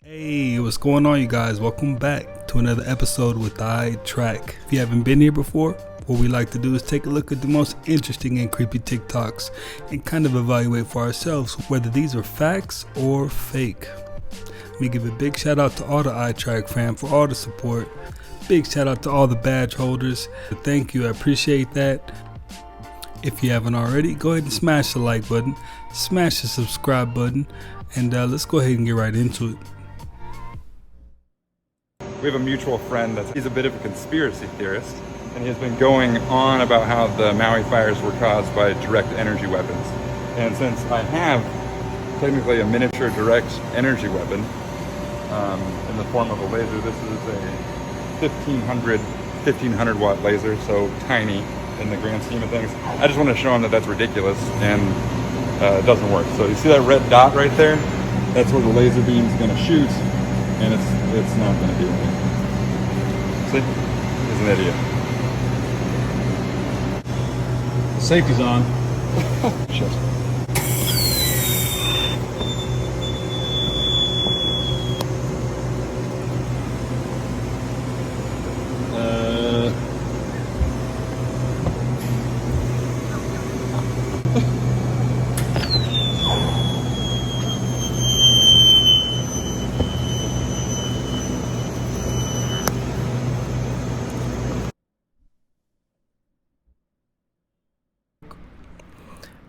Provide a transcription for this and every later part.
Hey, what's going on, you guys? Welcome back to another episode with the Eye Track. If you haven't been here before, what we like to do is take a look at the most interesting and creepy TikToks and kind of evaluate for ourselves whether these are facts or fake. We give a big shout out to all the Eye Track fam for all the support. Big shout out to all the badge holders. Thank you, I appreciate that. If you haven't already, go ahead and smash the like button, smash the subscribe button, and let's go ahead and get right into it. We have a mutual friend he's a bit of a conspiracy theorist, and he has been going on about how the Maui fires were caused by direct energy weapons. And since I have technically a miniature direct energy weapon in the form of a laser, this is a 1500 watt laser, so tiny in the grand scheme of things. I just want to show him that that's ridiculous and it doesn't work. So you see that red dot right there? That's where the laser beam is going to shoot, and it's not going to be right. See? He's an idiot. Safety's on. Shit.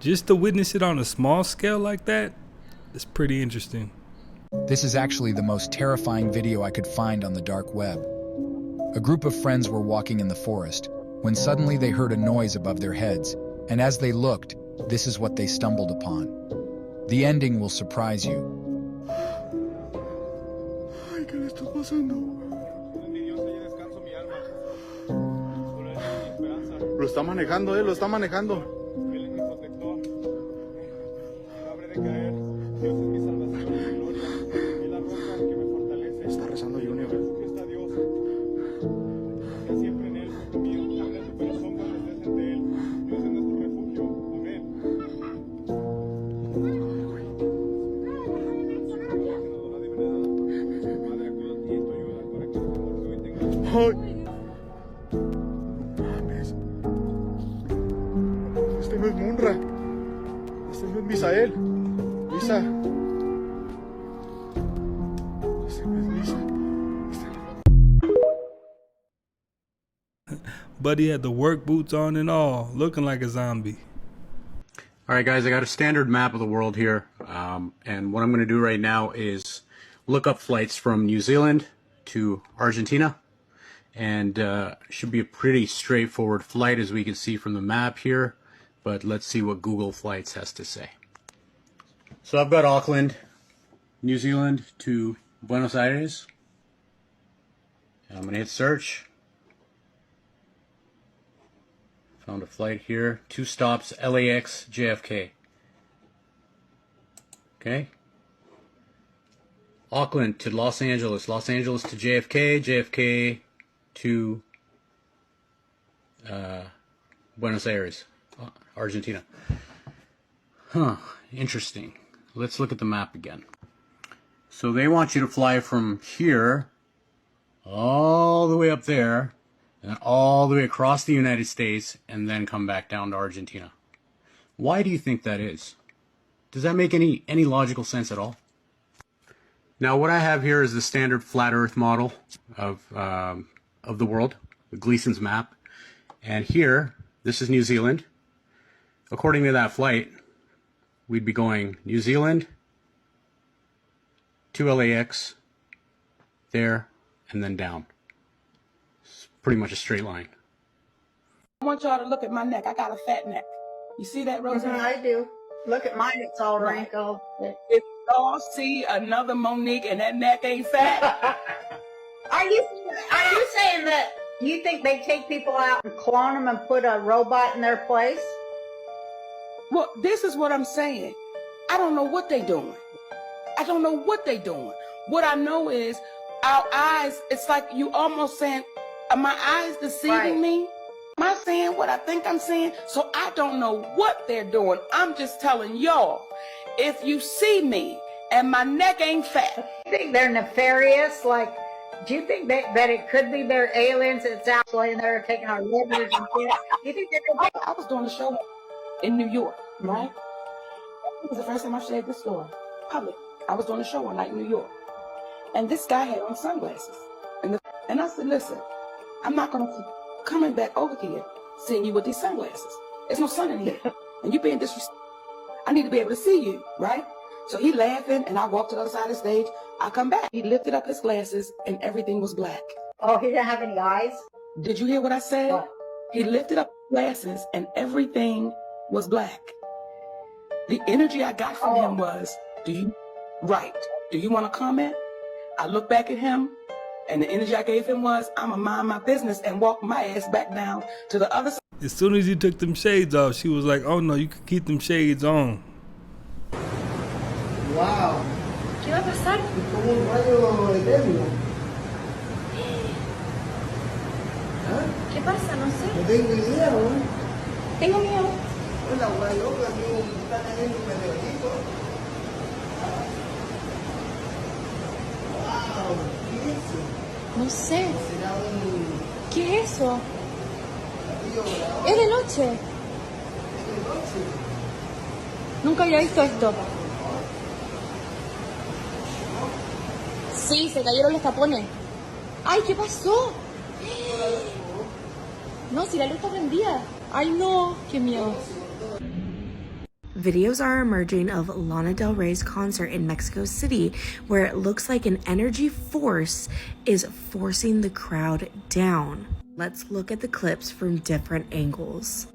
Just to witness it on a small scale like that, it's pretty interesting. This is actually the most terrifying video I could find on the dark web. A group of friends were walking in the forest when suddenly they heard a noise above their heads, and as they looked, this is what they stumbled upon. The ending will surprise you. Ay, ¿qué le está pasando? Lo está manejando, lo está manejando. Está rezando Junior. Ay. No mames. Este no es Munra. Este no es Misael. Lisa. Este no es Lisa. Buddy had the work boots on and all, looking like a zombie. Alright guys, I got a standard map of the world here, and what I'm going to do right now is look up flights from New Zealand to Argentina, and should be a pretty straightforward flight as we can see from the map here, but let's see what Google Flights has to say. So I've got Auckland, New Zealand to Buenos Aires, and I'm going to hit search. Found a flight here, 2 stops, LAX, JFK. Okay. Auckland to Los Angeles, Los Angeles to JFK, JFK to Buenos Aires, Argentina. Huh, interesting. Let's look at the map again. So they want you to fly from here all the way up there, and all the way across the United States, and then come back down to Argentina. Why do you think that is? Does that make any logical sense at all? Now what I have here is the standard flat Earth model of the world, the Gleason's map. And here, this is New Zealand. According to that flight, we'd be going New Zealand to LAX, there, and then down. Pretty much a straight line. I want y'all to look at my neck. I got a fat neck. You see that, Roseanne? I do. Look at mine, it's all Right. wrinkled. If y'all see another Monique and that neck ain't fat, Are you saying that you think they take people out and clone them and put a robot in their place? well, this is what I'm saying. I don't know what they doing. I don't know what they doing. What I know is our eyes, it's like you almost saying, are my eyes deceiving Right. me? Am I saying what I think I'm saying? So I don't know what they're doing. I'm just telling y'all, if you see me and my neck ain't fat. You think they're nefarious? Like, do you think that it could be their aliens that's out laying there taking our livers and shit? Do you think they're I was doing a show in New York, right? It was the first time I shared this story public. I was doing a show one night in New York, and this guy had on sunglasses, and I said, listen, I'm not gonna keep coming back over here seeing you with these sunglasses. There's no sun in here, and you being disrespectful. I need to be able to see you, right? So he laughing, and I walked to the other side of the stage. I come back. He lifted up his glasses, and everything was black. Oh, he didn't have any eyes? Did you hear what I said? What? He lifted up his glasses, and everything was black. The energy I got from him was, do you want to comment? I looked back at him, and the energy I gave him was, I'm going to mind my business and walk my ass back down to the other side. As soon as you took them shades off, she was like, oh no, you could keep them shades on. Wow. ¿Qué va a pasar? Es como un rayo eterno. ¿Ah? ¿Qué pasa? No sé. No tengo idea, ¿no? Tengo miedo. Hola, guay loca, que está cayendo un meteorito. Wow, ¿qué es eso? No sé. ¿Será un ¿Qué es eso? platillo volador? Es de noche. ¿Es de noche? Nunca había visto esto. Sí, se cayeron los tapones. ¡Ay, qué pasó! No, si la luz está prendida. ¡Ay, no! ¡Qué miedo! Videos are emerging of Lana Del Rey's concert in Mexico City, where it looks like an energy force is forcing the crowd down. Let's look at the clips from different angles.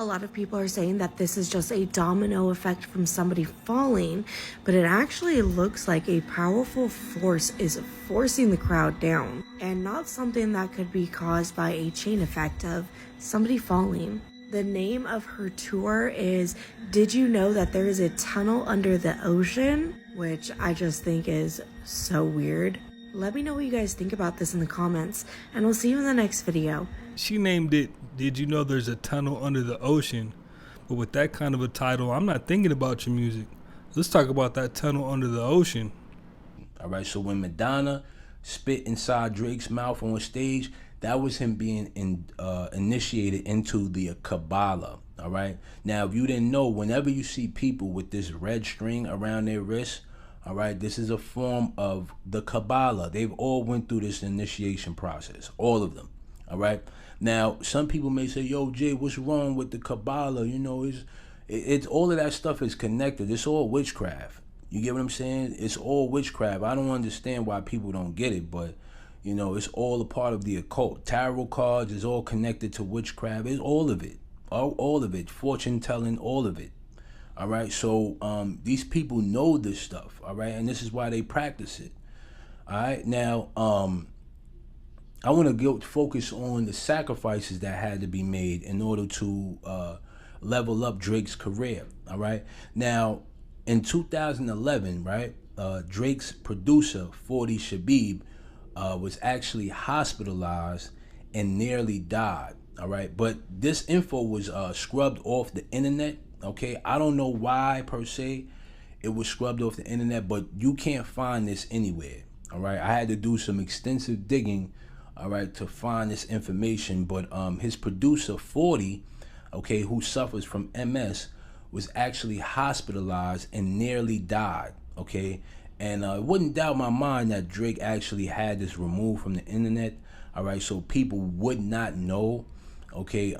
A lot of people are saying that this is just a domino effect from somebody falling, but it actually looks like a powerful force is forcing the crowd down, and not something that could be caused by a chain effect of somebody falling. The name of her tour is Did You Know That There Is a Tunnel Under the Ocean? Which I just think is so weird. Let me know what you guys think about this in the comments, and we'll see you in the next video. She named it, Did You Know There's a Tunnel Under the Ocean? But with that kind of a title, I'm not thinking about your music. Let's talk about that tunnel under the ocean. All right, so when Madonna spit inside Drake's mouth on stage, that was him being initiated into the Kabbalah. All right. Now, if you didn't know, whenever you see people with this red string around their wrist, all right, this is a form of the Kabbalah. They've all went through this initiation process, all of them. All right. Now, some people may say, yo, Jay, what's wrong with the Kabbalah? You know, it's all of that stuff is connected. It's all witchcraft. You get what I'm saying? It's all witchcraft. I don't understand why people don't get it, but, you know, it's all a part of the occult. Tarot cards is all connected to witchcraft. It's all of it. All of it. Fortune telling, all of it. All right. So these people know this stuff. All right. And this is why they practice it. All right. Now, I want to focus on the sacrifices that had to be made in order to level up Drake's career. All right. Now, in 2011, right, Drake's producer, 40 Shabib, was actually hospitalized and nearly died. All right. But this info was scrubbed off the internet. OK, I don't know why per se it was scrubbed off the internet, but you can't find this anywhere. All right. I had to do some extensive digging, all right, to find this information. But his producer, 40, OK, who suffers from MS, was actually hospitalized and nearly died. OK, and it wouldn't doubt my mind that Drake actually had this removed from the internet. All right, so people would not know, okay,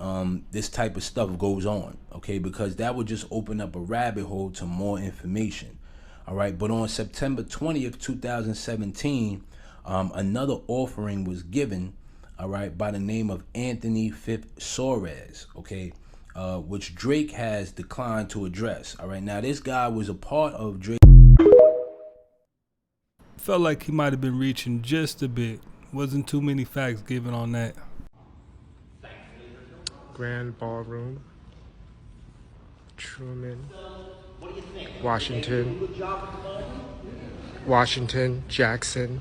this type of stuff goes on, okay, because that would just open up a rabbit hole to more information. All right, but on September 20th, 2017, another offering was given, all right, by the name of Anthony Fifth Soares, okay, which Drake has declined to address. All right, now this guy was a part of Drake. Felt like he might have been reaching just a bit, Wasn't too many facts given on that. Grand Ballroom, Truman, Washington, Jackson,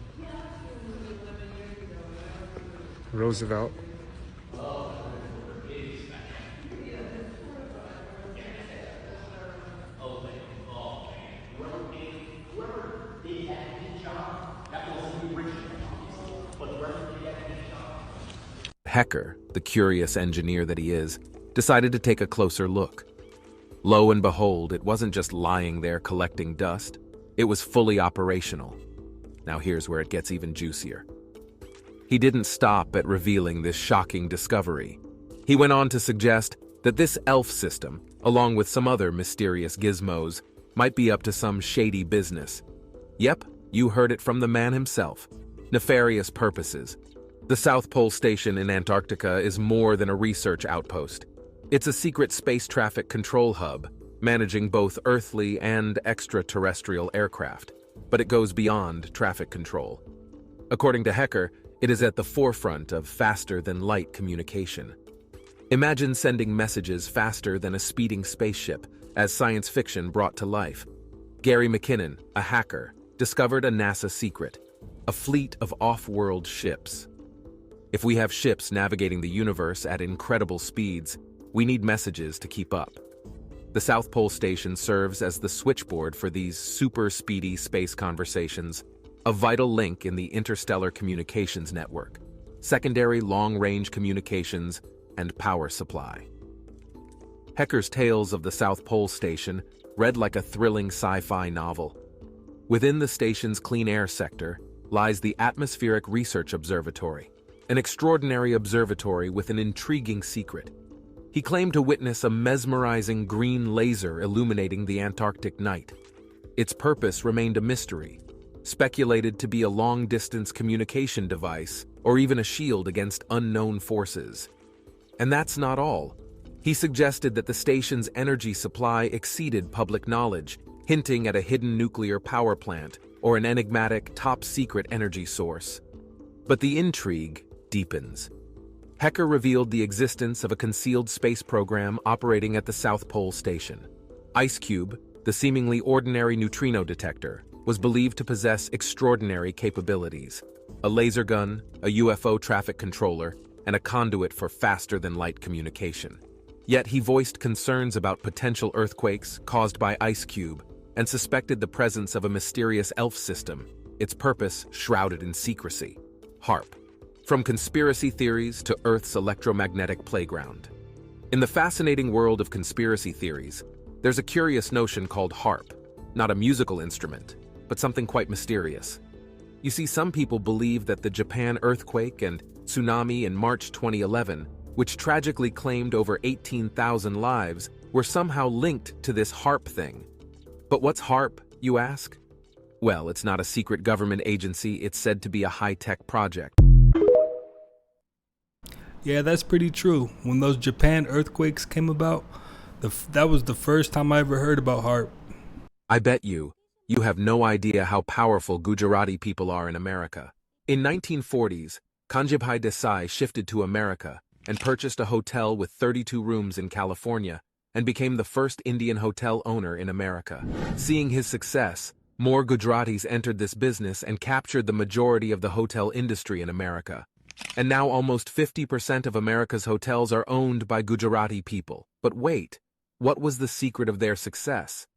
Roosevelt. Hecker, the curious engineer that he is, decided to take a closer look. Lo and behold, it wasn't just lying there collecting dust, it was fully operational. Now here's where it gets even juicier. He didn't stop at revealing this shocking discovery. He went on to suggest that this elf system, along with some other mysterious gizmos, might be up to some shady business. Yep, you heard it from the man himself. Nefarious purposes. The South Pole Station in Antarctica is more than a research outpost. It's a secret space traffic control hub, managing both earthly and extraterrestrial aircraft. But it goes beyond traffic control. According to Hecker, it is at the forefront of faster-than-light communication. Imagine sending messages faster than a speeding spaceship, as science fiction brought to life. Gary McKinnon, a hacker, discovered a NASA secret, a fleet of off-world ships. If we have ships navigating the universe at incredible speeds, we need messages to keep up. The South Pole Station serves as the switchboard for these super-speedy space conversations, a vital link in the interstellar communications network, secondary long-range communications, and power supply. Hecker's tales of the South Pole Station read like a thrilling sci-fi novel. Within the station's clean air sector lies the Atmospheric Research Observatory, an extraordinary observatory with an intriguing secret. He claimed to witness a mesmerizing green laser illuminating the Antarctic night. Its purpose remained a mystery, speculated to be a long-distance communication device or even a shield against unknown forces. And that's not all. He suggested that the station's energy supply exceeded public knowledge, hinting at a hidden nuclear power plant or an enigmatic, top-secret energy source. But the intrigue deepens. Hecker revealed the existence of a concealed space program operating at the South Pole Station. IceCube, the seemingly ordinary neutrino detector, was believed to possess extraordinary capabilities: a laser gun, a UFO traffic controller, and a conduit for faster-than-light communication. Yet he voiced concerns about potential earthquakes caused by IceCube and suspected the presence of a mysterious elf system, its purpose shrouded in secrecy: HARP. From conspiracy theories to Earth's electromagnetic playground. In the fascinating world of conspiracy theories, there's a curious notion called HARP, not a musical instrument, but something quite mysterious. You see, some people believe that the Japan earthquake and tsunami in March 2011, which tragically claimed over 18,000 lives, were somehow linked to this HARP thing. But what's HARP, you ask? Well, it's not a secret government agency, it's said to be a high-tech project. Yeah, that's pretty true. When those Japan earthquakes came about, that was the first time I ever heard about HARP. I bet you have no idea how powerful Gujarati people are in America. In 1940s, Kanjibhai Desai shifted to America and purchased a hotel with 32 rooms in California and became the first Indian hotel owner in America. Seeing his success, more Gujaratis entered this business and captured the majority of the hotel industry in America. And now almost 50% of America's hotels are owned by Gujarati people. But wait, what was the secret of their success?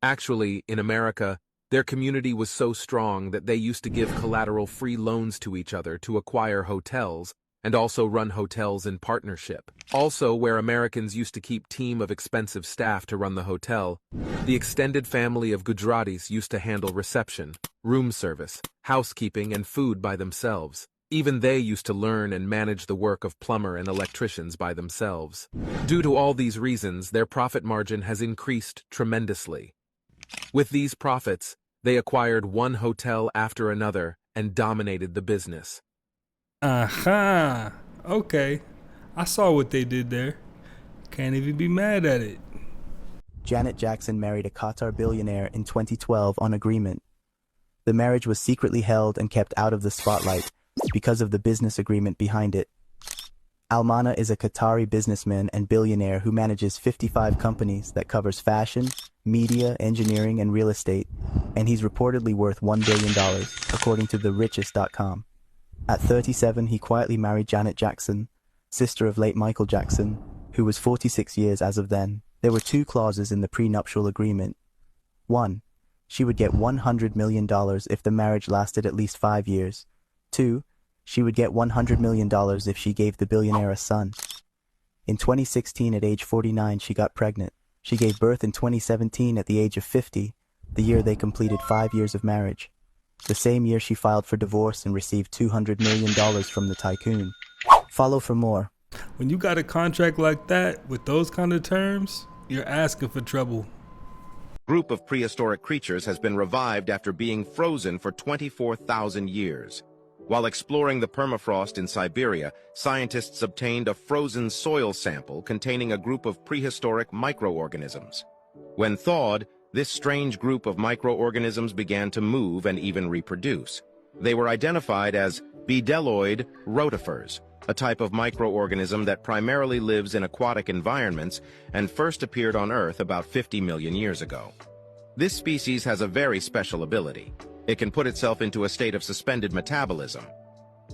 Actually, in America, their community was so strong that they used to give collateral-free loans to each other to acquire hotels and also run hotels in partnership. Also, where Americans used to keep a team of expensive staff to run the hotel, the extended family of Gujaratis used to handle reception, room service, housekeeping, and food by themselves. Even they used to learn and manage the work of plumber and electricians by themselves. Due to all these reasons, their profit margin has increased tremendously. With these profits, they acquired one hotel after another and dominated the business. Aha! Okay. I saw what they did there. Can't even be mad at it. Janet Jackson married a Qatar billionaire in 2012 on agreement. The marriage was secretly held and kept out of the spotlight because of the business agreement behind it. Almana is a Qatari businessman and billionaire who manages 55 companies that covers fashion, media, engineering, and real estate, and he's reportedly worth $1 billion, according to TheRichest.com. At 37, he quietly married Janet Jackson, sister of late Michael Jackson, who was 46 years as of then. There were 2 clauses in the prenuptial agreement. 1. She would get $100 million if the marriage lasted at least 5 years. 2. She would get $100 million if she gave the billionaire a son. In 2016, at age 49, she got pregnant. She gave birth in 2017 at the age of 50, the year they completed 5 years of marriage. The same year she filed for divorce and received $200 million from the tycoon. Follow for more. When you got a contract like that, with those kind of terms, you're asking for trouble. Group of prehistoric creatures has been revived after being frozen for 24,000 years. While exploring the permafrost in Siberia, scientists obtained a frozen soil sample containing a group of prehistoric microorganisms. When thawed, this strange group of microorganisms began to move and even reproduce. They were identified as bedelloid rotifers, a type of microorganism that primarily lives in aquatic environments and first appeared on Earth about 50 million years ago. This species has a very special ability. It can put itself into a state of suspended metabolism.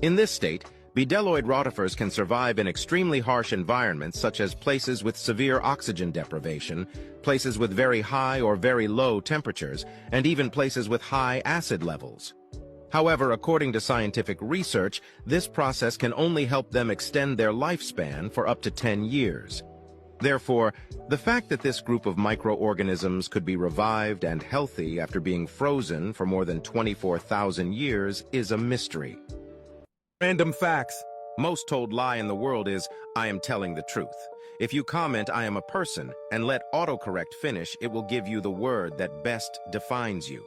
In this state, bedelloid rotifers can survive in extremely harsh environments such as places with severe oxygen deprivation, places with very high or very low temperatures, and even places with high acid levels. However, according to scientific research, this process can only help them extend their lifespan for up to 10 years. Therefore, the fact that this group of microorganisms could be revived and healthy after being frozen for more than 24,000 years is a mystery. Random facts. Most told lie in the world is, I am telling the truth. If you comment, I am a person, and let autocorrect finish, it will give you the word that best defines you.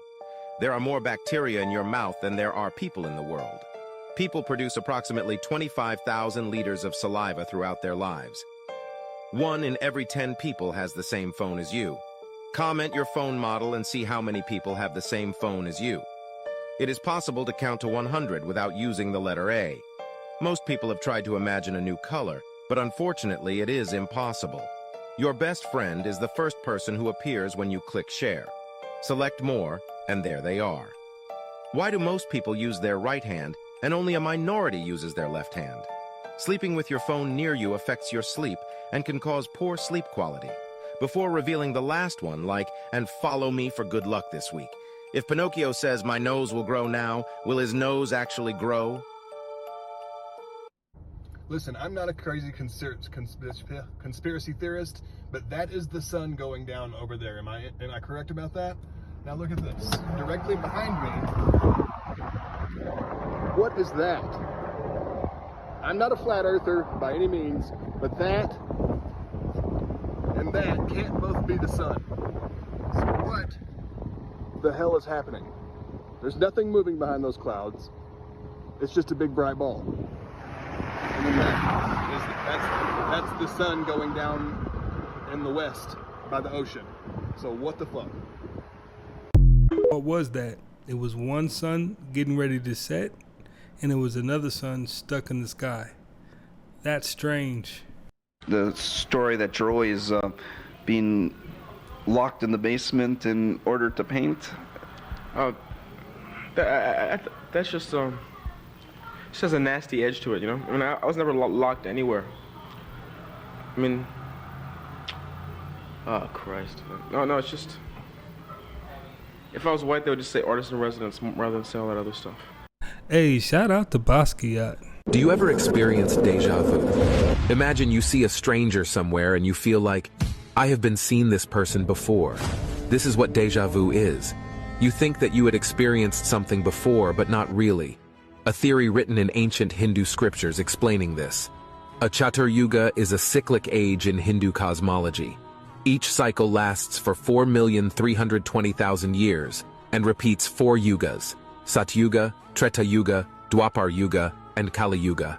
There are more bacteria in your mouth than there are people in the world. People produce approximately 25,000 liters of saliva throughout their lives. 1 in every 10 people has the same phone as you. Comment your phone model and see how many people have the same phone as you. It is possible to count to 100 without using the letter A. Most people have tried to imagine a new color, but unfortunately it is impossible. Your best friend is the first person who appears when you click share. Select more, and there they are. Why do most people use their right hand, and only a minority uses their left hand? Sleeping with your phone near you affects your sleep and can cause poor sleep quality. Before revealing the last one, like, and follow me for good luck this week. If Pinocchio says, my nose will grow now, will his nose actually grow? Listen, I'm not a crazy conspiracy theorist, but that is the sun going down over there. Am I correct about that? Now look at this. Directly behind me, what is that? I'm not a flat earther by any means, but that and that can't both be the sun. So what the hell is happening? There's nothing moving behind those clouds. It's just a big bright ball. And then that's the sun going down in the west by the ocean. So what the fuck? What was that? It was one sun getting ready to set, and it was another sun stuck in the sky. That's strange. The story that Troy is being locked in the basement in order to paint. That's just it has a nasty edge to it, you know. I mean, I was never locked anywhere. I mean, oh Christ. No, it's just. If I was white, they would just say artist in residence rather than say all that other stuff. Hey, shout out to Basquiat. Do you ever experience deja vu? Imagine you see a stranger somewhere and you feel like, I have been seeing this person before. This is what deja vu is. You think that you had experienced something before, but not really. A theory written in ancient Hindu scriptures explaining this. A Chatur Yuga is a cyclic age in Hindu cosmology. Each cycle lasts for 4,320,000 years and repeats 4 yugas: Satyuga, Treta Yuga, Dwapar Yuga, and Kali Yuga.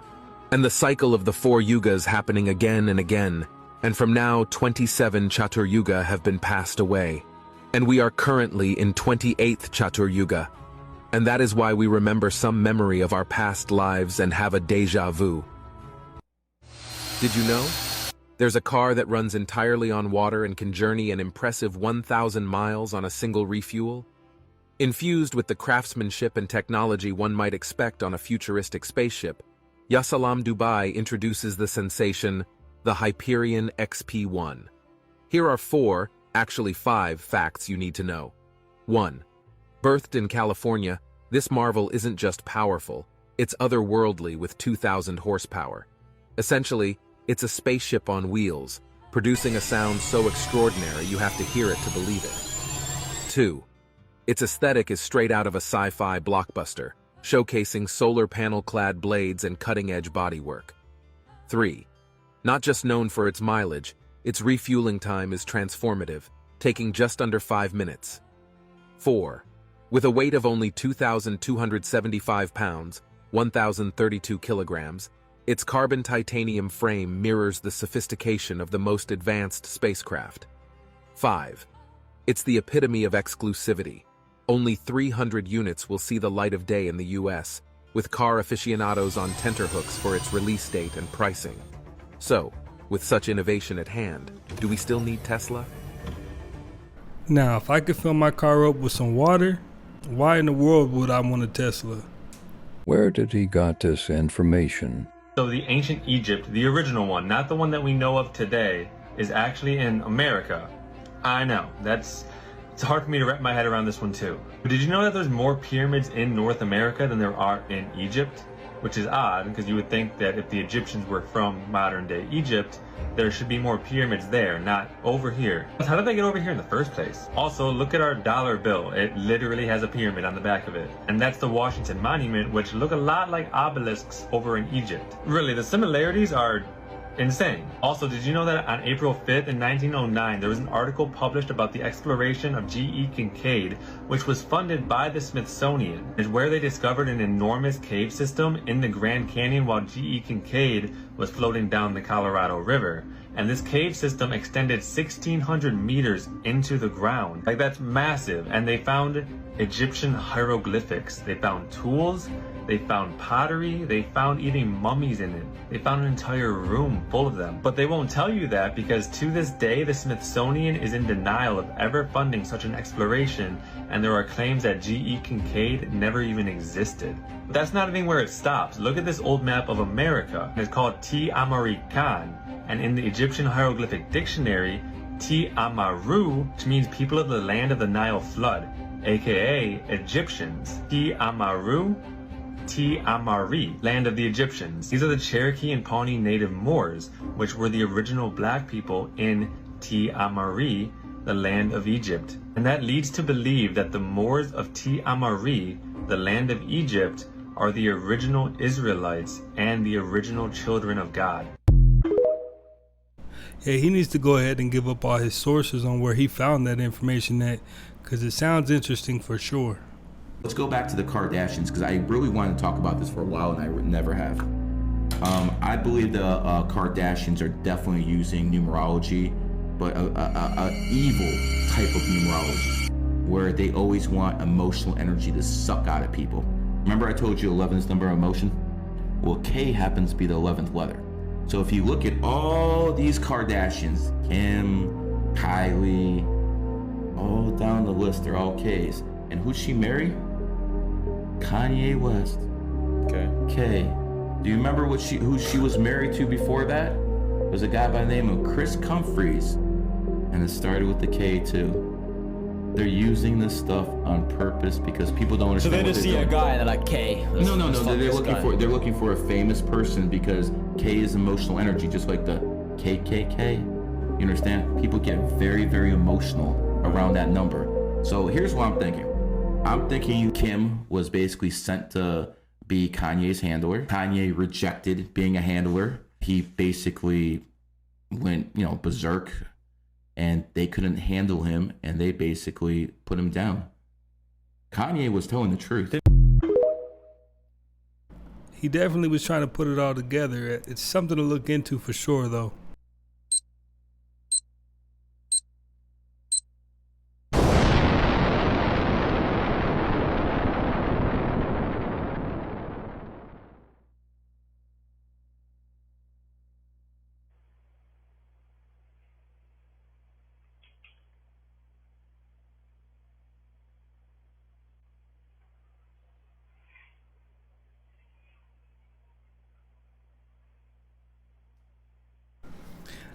And the cycle of the 4 yugas happening again and again, and from now 27 Chatur Yuga have been passed away. And we are currently in 28th Chatur Yuga. And that is why we remember some memory of our past lives and have a deja vu. Did you know? There's a car that runs entirely on water and can journey an impressive 1,000 miles on a single refuel. Infused with the craftsmanship and technology one might expect on a futuristic spaceship, Yasalam Dubai introduces the sensation, the Hyperion XP1. Here are 4, actually 5, facts you need to know. 1. Birthed in California, this marvel isn't just powerful, it's otherworldly with 2,000 horsepower. Essentially, it's a spaceship on wheels, producing a sound so extraordinary you have to hear it to believe it. 2. Its aesthetic is straight out of a sci-fi blockbuster, showcasing solar panel-clad blades and cutting-edge bodywork. 3. Not just known for its mileage, its refueling time is transformative, taking just under 5 minutes. 4. With a weight of only 2,275 pounds, 1,032 kilograms, its carbon titanium frame mirrors the sophistication of the most advanced spacecraft. 5. It's the epitome of exclusivity. Only 300 units will see the light of day in the US, with car aficionados on tenterhooks for its release date and pricing. So, with such innovation at hand, do we still need Tesla? Now, if I could fill my car up with some water, why in the world would I want a Tesla? Where did he got this information? So the ancient Egypt, the original one, not the one that we know of today, is actually in America. I know, it's hard for me to wrap my head around this one too. But did you know that there's more pyramids in North America than there are in Egypt? Which is odd, because you would think that if the Egyptians were from modern day Egypt, there should be more pyramids there, not over here. How did they get over here in the first place? Also, look at our dollar bill. It literally has a pyramid on the back of it. And that's the Washington Monument, which look a lot like obelisks over in Egypt. Really, the similarities are insane. Also, did you know that on April 5th in 1909, there was an article published about the exploration of G.E. Kincaid, which was funded by the Smithsonian. It's where they discovered an enormous cave system in the Grand Canyon while G.E. Kincaid was floating down the Colorado River. And this cave system extended 1,600 meters into the ground. Like, that's massive. And they found Egyptian hieroglyphics. They found tools. They found pottery. They found even mummies in it. They found an entire room full of them. But they won't tell you that because to this day, the Smithsonian is in denial of ever funding such an exploration, and there are claims that G.E. Kincaid never even existed. But that's not even where it stops. Look at this old map of America. It's called Ti Amari Khan, and in the Egyptian hieroglyphic dictionary, Ti Amaru, which means people of the land of the Nile flood, aka Egyptians. Ti Amaru, Ti Amari, land of the Egyptians. These are the Cherokee and Pawnee native Moors, which were the original black people in Ti Amari, the land of Egypt. And that leads to believe that the Moors of Ti Amari, the land of Egypt, are the original Israelites and the original children of God. Yeah, he needs to go ahead and give up all his sources on where he found that information at, because it sounds interesting for sure. Let's go back to the Kardashians, because I really wanted to talk about this for a while and I never have. I believe the Kardashians are definitely using numerology, but a evil type of numerology, where they always want emotional energy to suck out of people. Remember I told you 11 is the number of emotion? Well, K happens to be the 11th letter. So if you look at all these Kardashians, Kim, Kylie, all down the list, they're all Ks. And who'd she marry? Kanye West. Okay. K. Do you remember who she was married to before that? It was a guy by the name of Chris Humphries. And it started with the K too. They're using this stuff on purpose because people don't understand. So they just see a guy and they're like, K. No. They're looking for a famous person because K is emotional energy, just like the KKK. You understand? People get very, very emotional around that number. So here's what I'm thinking. I'm thinking Kim was basically sent to be Kanye's handler. Kanye rejected being a handler. He basically went, berserk, and they couldn't handle him, and they basically put him down. Kanye was telling the truth. He definitely was trying to put it all together. It's something to look into for sure, though.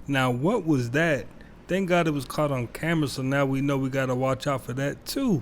Now, what was that? Thank God it was caught on camera, so now we know we gotta watch out for that too.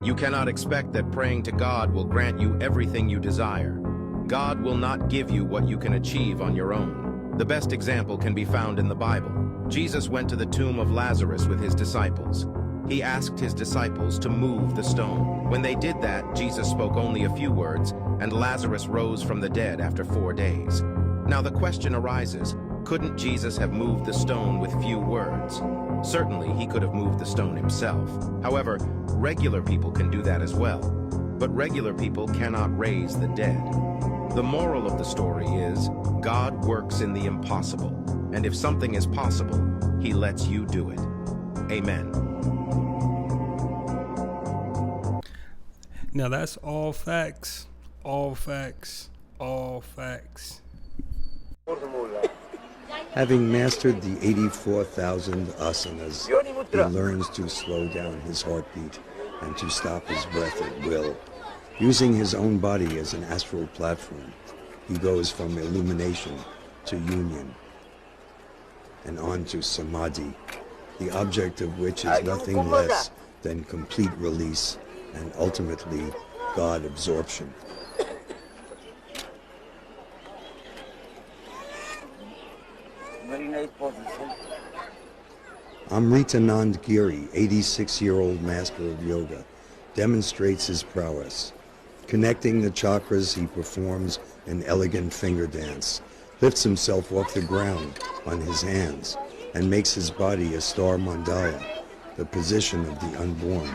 You cannot expect that praying to God will grant you everything you desire. God will not give you what you can achieve on your own. The best example can be found in the Bible. Jesus went to the tomb of Lazarus with his disciples. He asked his disciples to move the stone. When they did that, Jesus spoke only a few words, and Lazarus rose from the dead after 4 days. Now the question arises, couldn't Jesus have moved the stone with few words? Certainly, he could have moved the stone himself. However, regular people can do that as well. But regular people cannot raise the dead. The moral of the story is, God works in the impossible. And if something is possible, he lets you do it. Amen. Now that's all facts. All facts. All facts. Having mastered the 84,000 asanas, he learns to slow down his heartbeat and to stop his breath at will. Using his own body as an astral platform, he goes from illumination to union and on to samadhi, the object of which is nothing less than complete release and ultimately God absorption. Amritanand Giri, 86-year-old master of yoga, demonstrates his prowess. Connecting the chakras, he performs an elegant finger dance, lifts himself off the ground on his hands, and makes his body a star mandala, the position of the unborn.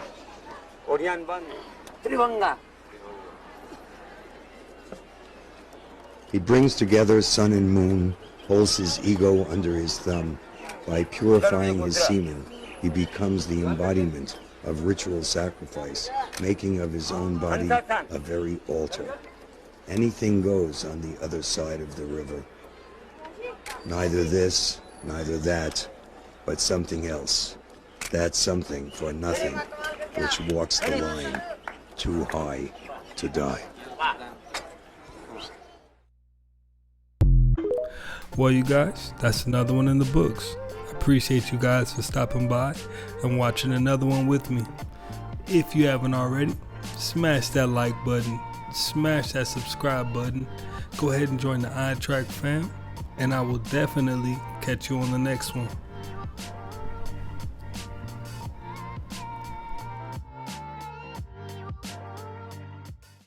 He brings together sun and moon, holds his ego under his thumb. By purifying his semen, he becomes the embodiment of ritual sacrifice, making of his own body a very altar. Anything goes on the other side of the river. Neither this, neither that, but something else. That something for nothing, which walks the line, too high to die. Well, you guys, that's another one in the books. I appreciate you guys for stopping by and watching another one with me. If you haven't already, smash that like button, smash that subscribe button, go ahead and join the iTrack fam, and I will definitely catch you on the next one.